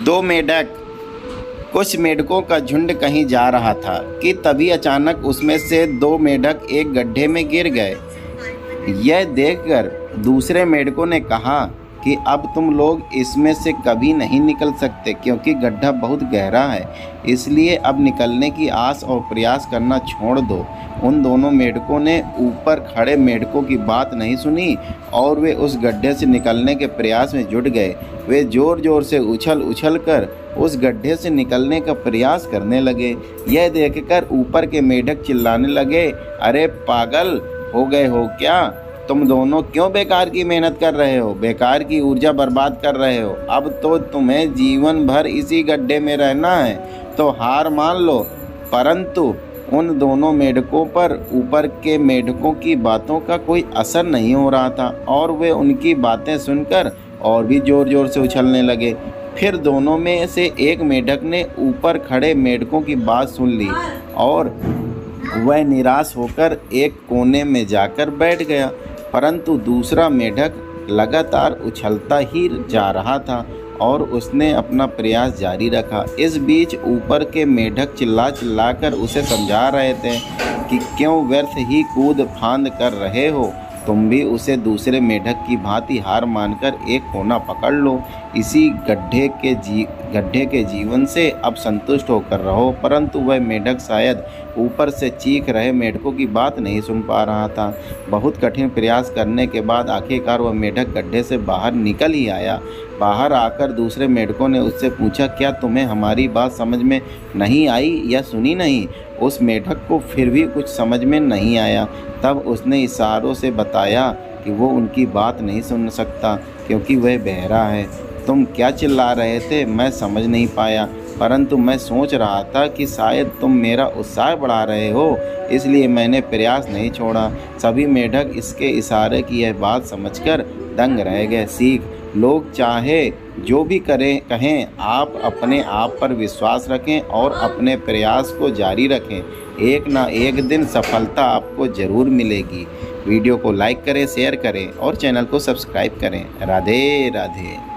दो मेढक। कुछ मेढकों का झुंड कहीं जा रहा था कि तभी अचानक उसमें से दो मेढक एक गड्ढे में गिर गए। यह देखकर दूसरे मेढकों ने कहा कि अब तुम लोग इसमें से कभी नहीं निकल सकते, क्योंकि गड्ढा बहुत गहरा है। इसलिए अब निकलने की आस और प्रयास करना छोड़ दो। उन दोनों मेढकों ने ऊपर खड़े मेढकों की बात नहीं सुनी और वे उस गड्ढे से निकलने के प्रयास में जुट गए। वे जोर जोर से उछल उछल कर उस गड्ढे से निकलने का प्रयास करने लगे। यह देखकर ऊपर के मेढक चिल्लाने लगे, अरे पागल हो गए हो क्या? तुम दोनों क्यों बेकार की मेहनत कर रहे हो, बेकार की ऊर्जा बर्बाद कर रहे हो? अब तो तुम्हें जीवन भर इसी गड्ढे में रहना है, तो हार मान लो। परंतु उन दोनों मेढकों पर ऊपर के मेढकों की बातों का कोई असर नहीं हो रहा था और वे उनकी बातें सुनकर और भी जोर जोर से उछलने लगे। फिर दोनों में से एक मेढक ने ऊपर खड़े मेढकों की बात सुन ली और वह निराश होकर एक कोने में जाकर बैठ गया। परंतु दूसरा मेढक लगातार उछलता ही जा रहा था और उसने अपना प्रयास जारी रखा। इस बीच ऊपर के मेढक चिल्ला चिल्लाकर उसे समझा रहे थे कि क्यों व्यर्थ ही कूद फांद कर रहे हो, तुम भी उसे दूसरे मेढक की भांति हार मानकर एक कोना पकड़ लो। इसी गड्ढे के जीवन से अब संतुष्ट होकर रहो। परंतु वह मेढक शायद ऊपर से चीख रहे मेढकों की बात नहीं सुन पा रहा था। बहुत कठिन प्रयास करने के बाद आखिरकार वह मेढक गड्ढे से बाहर निकल ही आया। बाहर आकर दूसरे मेढकों ने उससे पूछा, क्या तुम्हें हमारी बात समझ में नहीं आई या सुनी नहीं? उस मेढक को फिर भी कुछ समझ में नहीं आया। तब उसने इशारों से बताया कि वो उनकी बात नहीं सुन सकता क्योंकि वह बहरा है। तुम क्या चिल्ला रहे थे मैं समझ नहीं पाया, परंतु मैं सोच रहा था कि शायद तुम मेरा उत्साह बढ़ा रहे हो, इसलिए मैंने प्रयास नहीं छोड़ा। सभी मेढक इसके इशारे की यह बात समझकर दंग रह गए। सीख, लोग चाहे जो भी कहें, आप अपने आप पर विश्वास रखें और अपने प्रयास को जारी रखें। एक ना एक दिन सफलता आपको ज़रूर मिलेगी। वीडियो को लाइक करें, शेयर करें और चैनल को सब्सक्राइब करें। राधे राधे।